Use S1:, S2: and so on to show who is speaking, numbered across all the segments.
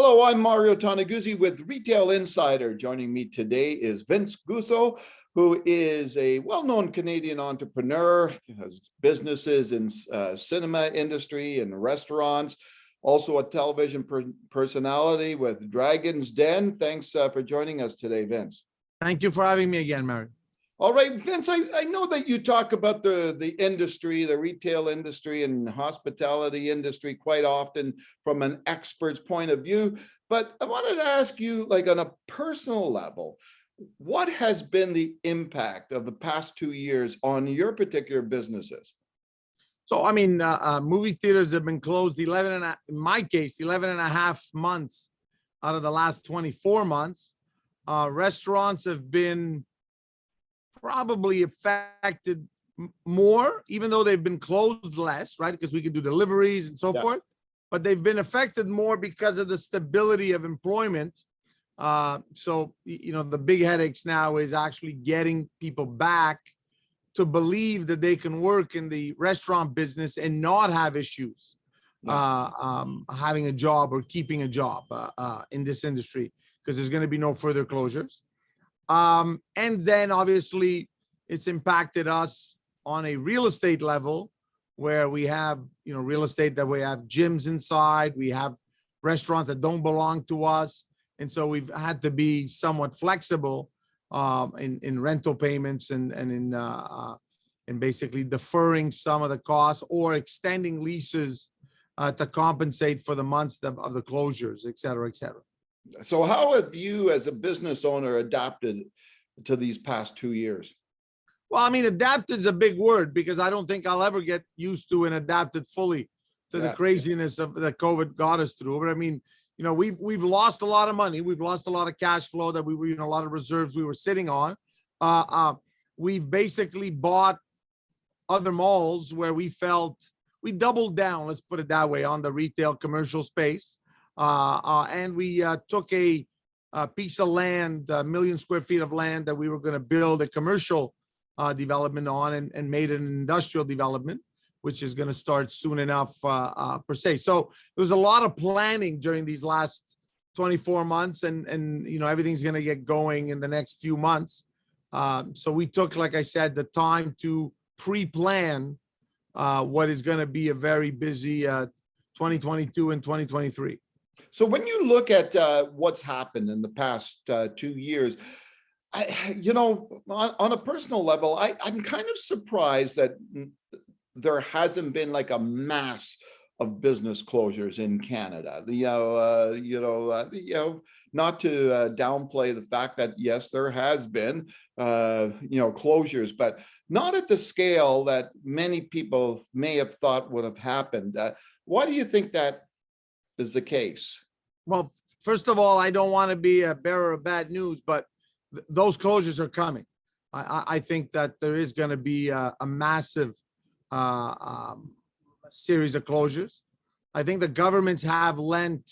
S1: Hello, I'm Mario Toneguzzi with Retail Insider. Joining me today is Vince Guzzo, who is a well-known Canadian entrepreneur, has businesses in cinema industry and restaurants, also a television personality with Dragon's Den. Thanks for joining us today, Vince.
S2: Thank you for having me again, Mario.
S1: All right, Vince, I know that you talk about the industry, the retail industry and hospitality industry quite often from an expert's point of view, but I wanted to ask you, like on a personal level, what has been the impact of the past 2 years on your particular businesses?
S2: So, I mean, movie theaters have been closed in my case, 11 and a half months out of the last 24 months. Restaurants have been probably affected more, even though they've been closed less, right? Because we can do deliveries and so forth, but they've been affected more because of the stability of employment. So, you know, the big headaches now is actually getting people back to believe that they can work in the restaurant business and not have issues having a job or keeping a job in this industry, because there's going to be no further closures. And then obviously it's impacted us on a real estate level where we have, you know, real estate that we have gyms inside, we have restaurants that don't belong to us. And so we've had to be somewhat flexible in rental payments and in basically deferring some of the costs or extending leases to compensate for the months of the closures, et cetera, et cetera.
S1: So how have you as a business owner adapted to these past 2 years?
S2: Well, I mean, adapted is a big word because I don't think I'll ever get used to and adapted fully to the craziness of that COVID got us through. But I mean, you know, we've lost a lot of money. We've lost a lot of cash flow that we were, you know, a lot of reserves we were sitting on. We've basically bought other malls where we felt we doubled down, let's put it that way, on the retail commercial space. And we took a piece of land, 1 million square feet of land that we were going to build a commercial development on and made an industrial development, which is going to start soon enough per se. So there's a lot of planning during these last 24 months and you know, everything's going to get going in the next few months. So we took, like I said, the time to pre-plan what is going to be a very busy 2022 and 2023.
S1: So when you look at what's happened in the past 2 years, you know, on a personal level, I'm kind of surprised that there hasn't been like a mass of business closures in Canada. Not to downplay the fact that yes, there has been closures, but not at the scale that many people may have thought would have happened. Why do you think that is the case?
S2: Well, first of all, I don't want to be a bearer of bad news, but those closures are coming. I think that there is going to be a massive series of closures. I think the governments have lent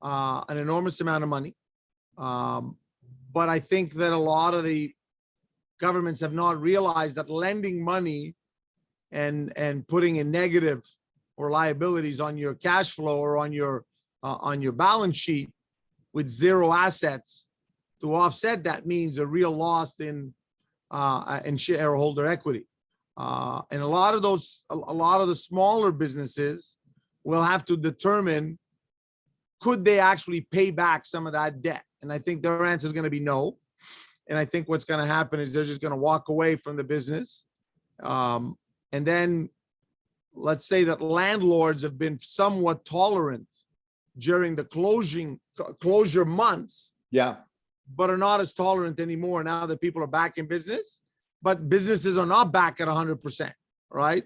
S2: an enormous amount of money, but I think that a lot of the governments have not realized that lending money and putting a negative or liabilities on your cash flow or on your balance sheet with zero assets to offset that means a real loss in shareholder equity. And a lot of the smaller businesses will have to determine, could they actually pay back some of that debt? And I think their answer is going to be no. And I think what's going to happen is they're just going to walk away from the business. And then let's say that landlords have been somewhat tolerant during the closure months. Yeah. But are not as tolerant anymore now that people are back in business. But businesses are not back at 100%, right?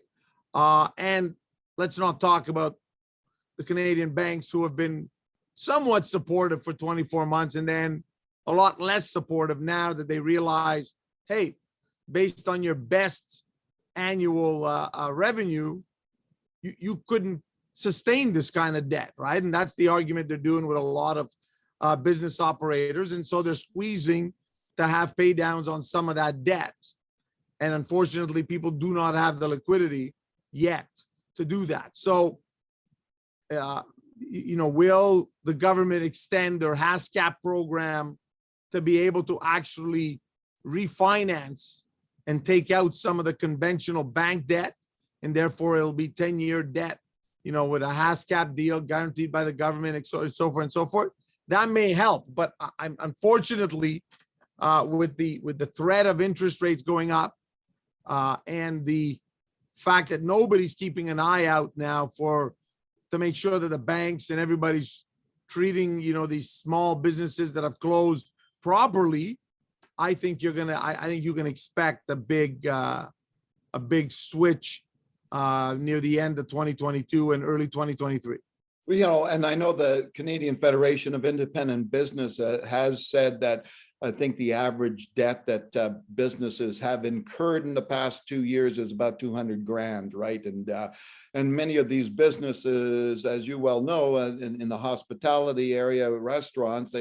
S2: And let's not talk about the Canadian banks who have been somewhat supportive for 24 months and then a lot less supportive now that they realize, hey, based on your best annual revenue, you couldn't sustain this kind of debt, right? And that's the argument they're doing with a lot of business operators. And so they're squeezing to have pay downs on some of that debt. And unfortunately, people do not have the liquidity yet to do that. So will the government extend their HASCAP program to be able to actually refinance and take out some of the conventional bank debt, and therefore it'll be 10-year debt, with a HASCAP deal guaranteed by the government, and so forth and so forth. That may help, but I'm unfortunately with the threat of interest rates going up and the fact that nobody's keeping an eye out now to make sure that the banks and everybody's treating these small businesses that have closed properly. I think you can expect a big switch near the end of 2022 and early 2023.
S1: And I know the Canadian Federation of Independent Business has said that I think the average debt that businesses have incurred in the past 2 years is about 200 grand, right? And many of these businesses, as you well know, in the hospitality area, restaurants,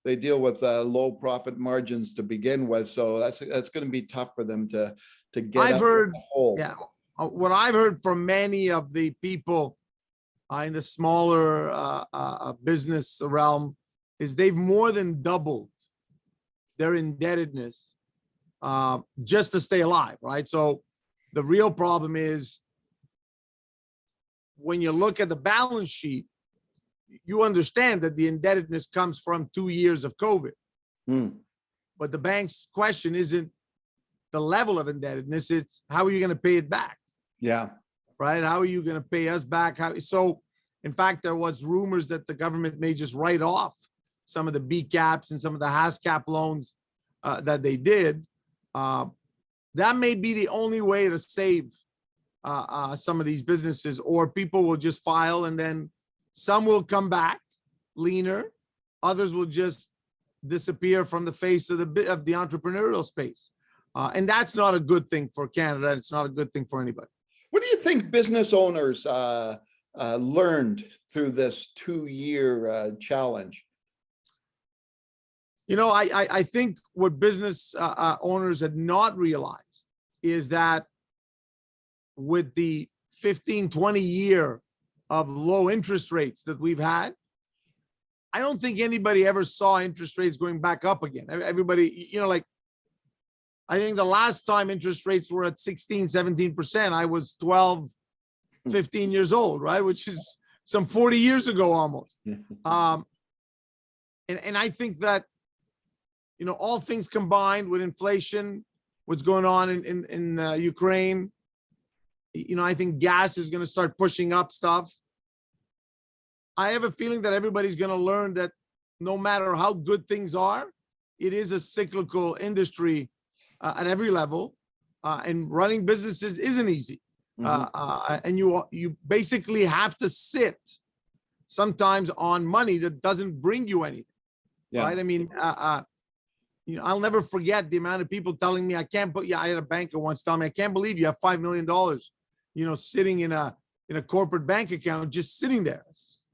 S1: they deal with low profit margins to begin with, so that's going to be tough for them to get.
S2: I've heard, yeah, what I've heard from many of the people in the smaller business realm is they've more than doubled their indebtedness just to stay alive, right? So the real problem is when you look at the balance sheet, you understand that the indebtedness comes from 2 years of COVID. But the bank's question isn't the level of indebtedness, it's how are you going to pay it back?
S1: Yeah.
S2: Right? How are you going to pay us back? So in fact, there was rumors that the government may just write off some of the BCAPs and some of the HASCAP loans that they did. That may be the only way to save some of these businesses, or people will just file and then some will come back leaner, others will just disappear from the face of the entrepreneurial space. And that's not a good thing for Canada. It's not a good thing for anybody.
S1: What do you think business owners learned through this 2-year challenge?
S2: I think what business owners had not realized is that with the 15, 20 year of low interest rates that we've had, I don't think anybody ever saw interest rates going back up again. Everybody, I think the last time interest rates were at 16, 17%, I was 12, 15 years old, right? Which is some 40 years ago almost. And I think that, all things combined with inflation, what's going on in Ukraine, I think gas is going to start pushing up stuff. I have a feeling that everybody's going to learn that no matter how good things are, it is a cyclical industry at every level, and running businesses isn't easy. And you basically have to sit sometimes on money that doesn't bring you anything, right? I mean, I'll never forget the amount of people telling me, I had a banker once tell me, I can't believe you have $5 million, sitting in a corporate bank account, just sitting there.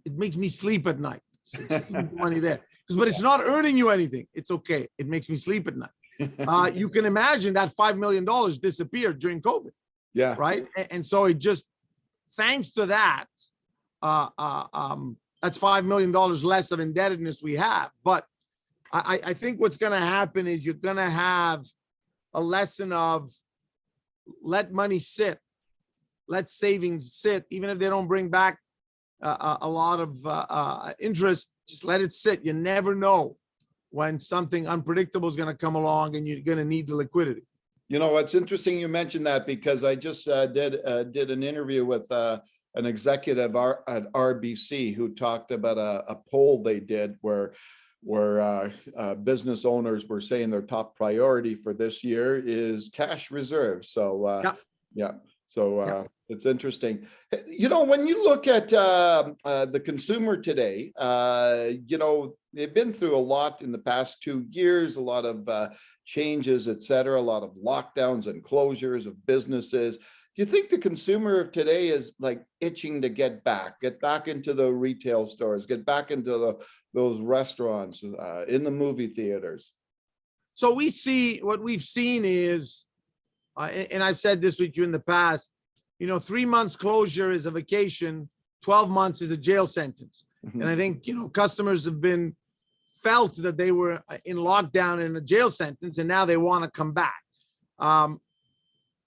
S2: It makes me sleep at night. It's money there, but it's not earning you anything. It's okay. It makes me sleep at night. You can imagine that $5 million disappeared during COVID.
S1: Yeah.
S2: Right. And so it just, thanks to that, that's $5 million less of indebtedness we have. But I think what's going to happen is you're going to have a lesson of let money sit, let savings sit, even if they don't bring back a lot of interest, just let it sit. You never know when something unpredictable is going to come along and you're going to need the liquidity.
S1: It's interesting you mentioned that, because I just did an interview with an executive at RBC who talked about a poll they did where business owners were saying their top priority for this year is cash reserves. So it's interesting. When you look at the consumer today, they've been through a lot in the past 2 years, a lot of changes, et cetera, a lot of lockdowns and closures of businesses. Do you think the consumer of today is like itching to get back into the retail stores, get back into those restaurants, in the movie theaters?
S2: So what we've seen is, and I've said this with you in the past, 3 months closure is a vacation. 12 months is a jail sentence.
S1: Mhm.
S2: And I think, customers have been felt that they were in lockdown in a jail sentence, and now they want to come back.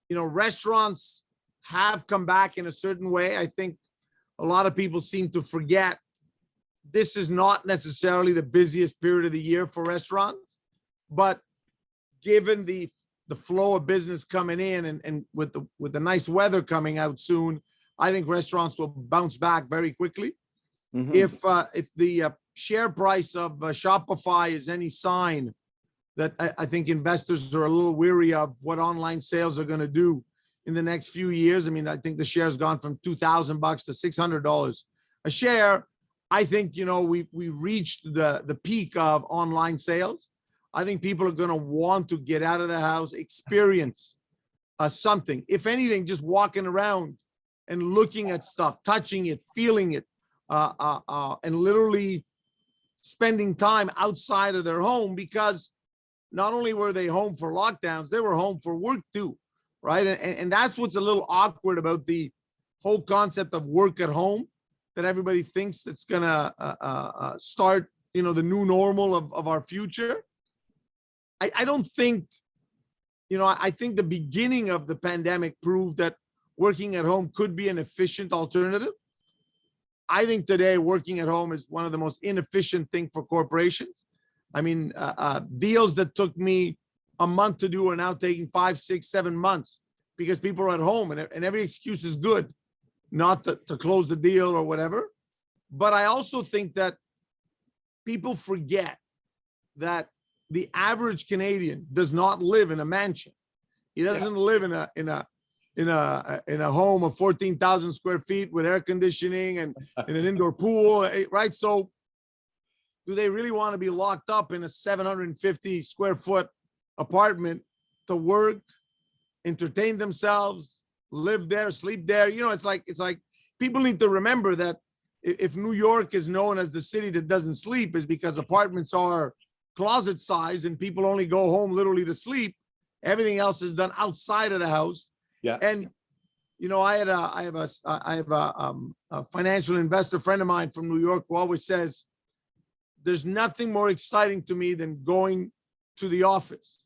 S2: Restaurants have come back in a certain way. I think a lot of people seem to forget this is not necessarily the busiest period of the year for restaurants, but given the flow of business coming in and with the nice weather coming out soon, I think restaurants will bounce back very quickly.
S1: Mhm.
S2: If the share price of Shopify is any sign that I think investors are a little weary of what online sales are going to do in the next few years. I mean, I think the share has gone from $2,000 to $600 a share. I think, we reached the peak of online sales. I think people are going to want to get out of the house, experience something. If anything, just walking around and looking at stuff, touching it, feeling it, and literally spending time outside of their home, because not only were they home for lockdowns, they were home for work too, right? And that's what's a little awkward about the whole concept of work at home, that everybody thinks that's gonna start, the new normal of our future. I don't think, I think the beginning of the pandemic proved that working at home could be an efficient alternative. I think today working at home is one of the most inefficient thing for corporations. I mean, deals that took me a month to do are now taking 5, 6, 7 months because people are at home, and every excuse is good not to close the deal or whatever. But I also think that people forget that the average Canadian does not live in a mansion. He doesn't live in a home of 14,000 square feet with air conditioning and an indoor pool, right? So do they really want to be locked up in a 750 square foot apartment to work, entertain themselves, live there, sleep there? It's like people need to remember that if New York is known as the city that doesn't sleep, is because apartments are closet size and people only go home literally to sleep. Everything else is done outside of the house.
S1: Yeah.
S2: And I have a financial investor friend of mine from New York who always says, there's nothing more exciting to me than going to the office,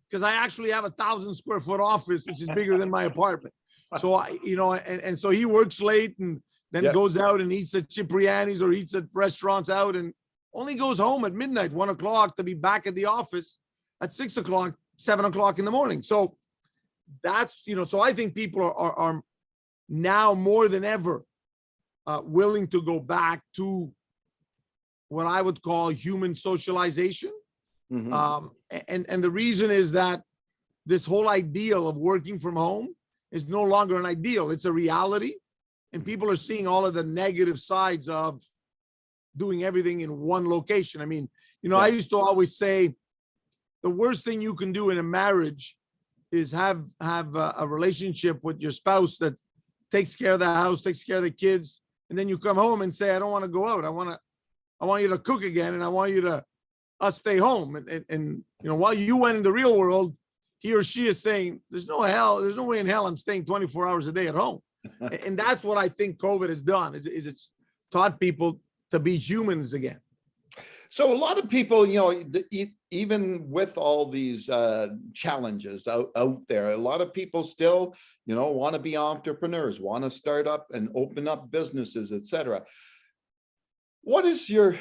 S2: because I actually have 1,000 square foot office, which is bigger than my apartment. So and so he works late and then goes out and eats at Cipriani's or eats at restaurants out, and only goes home at midnight, 1 o'clock, to be back at the office at 6 o'clock, 7 o'clock in the morning. So that's, so I think people are now more than ever willing to go back to what I would call human socialization.
S1: Mhm.
S2: And the reason is that this whole ideal of working from home is no longer an ideal. It's a reality. And people are seeing all of the negative sides of doing everything in one location. I mean, I used to always say the worst thing you can do in a marriage is have a relationship with your spouse that takes care of the house, takes care of the kids, and then you come home and say, I don't want to go out. I want you to cook again, and I want you to stay home. And while you went in the real world, he or she is saying, there's no way in hell I'm staying 24 hours a day at home. And that's what I think COVID has done, is it's taught people to be humans again.
S1: So a lot of people, even with all these challenges out there, a lot of people still, want to be entrepreneurs, want to start up and open up businesses, etc. What is your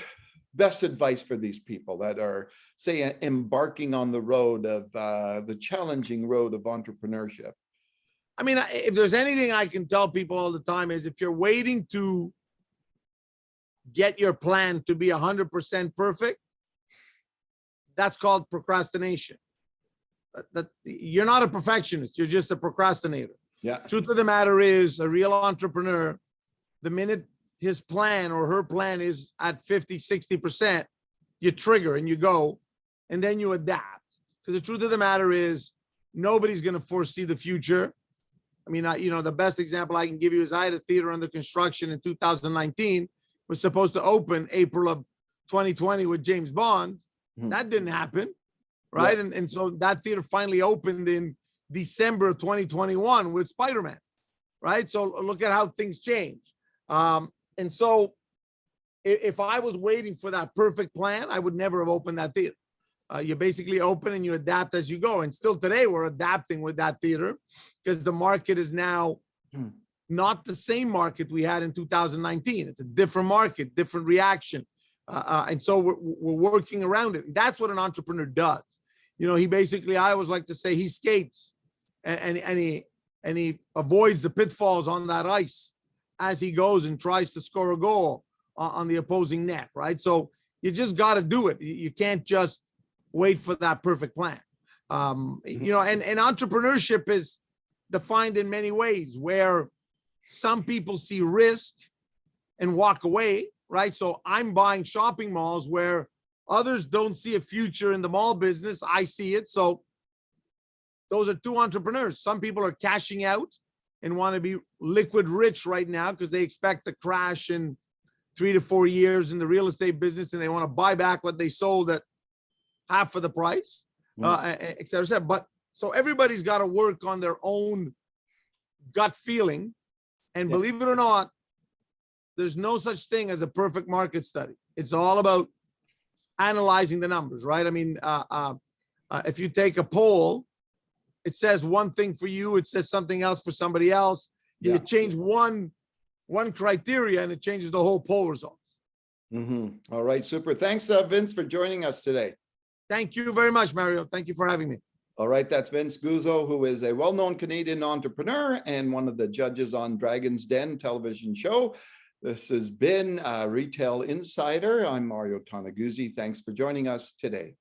S1: best advice for these people that are, say, embarking on the road of the challenging road of entrepreneurship?
S2: I mean, if there's anything I can tell people all the time, is if you're waiting to get your plan to be 100% perfect, that's called procrastination. That you're not a perfectionist, you're just a procrastinator.
S1: Yeah.
S2: Truth of the matter is, a real entrepreneur, the minute his plan or her plan is at 50, 60%, you trigger and you go, and then you adapt. Because the truth of the matter is, nobody's going to foresee the future. I mean, the best example I can give you is I had a theater under construction in 2019, was supposed to open April of 2020 with James Bond.
S1: Mhm.
S2: That didn't happen, right?
S1: Yeah.
S2: And so that theater finally opened in December of 2021 with Spider-Man, right? So look at how things change. And so if I was waiting for that perfect plan, I would never have opened that theater. You basically open and you adapt as you go. And still today, we're adapting with that theater because the market is now not the same market we had in 2019. It's a different market, different reaction. And so we're working around it. And that's what an entrepreneur does. You know, he basically, I always like to say, he skates and he avoids the pitfalls on that ice as he goes and tries to score a goal on the opposing net, right? So you just got to do it. You can't just wait for that perfect plan. You know, and entrepreneurship is defined in many ways where some people see risk and walk away, right? So I'm buying shopping malls where others don't see a future in the mall business. I see it. So those are two entrepreneurs. Some people are cashing out and want to be liquid rich right now because they expect a crash in 3 to 4 years in the real estate business, and they want to buy back what they sold at half of the price, et cetera, et cetera. But so everybody's got to work on their own gut feeling. And believe it or not, there's no such thing as a perfect market study. It's all about analyzing the numbers, right? I mean, if you take a poll, it says one thing for you, it says something else for somebody else. You change one criteria and it changes the whole poll results.
S1: All right, super. Thanks, Vince, for joining us today.
S2: Thank you very much, Mario. Thank you for having me.
S1: All right, that's Vince Guzzo, who is a well-known Canadian entrepreneur and one of the judges on Dragon's Den television show. This has been Retail Insider. I'm Mario Toneguzzi. Thanks for joining us today.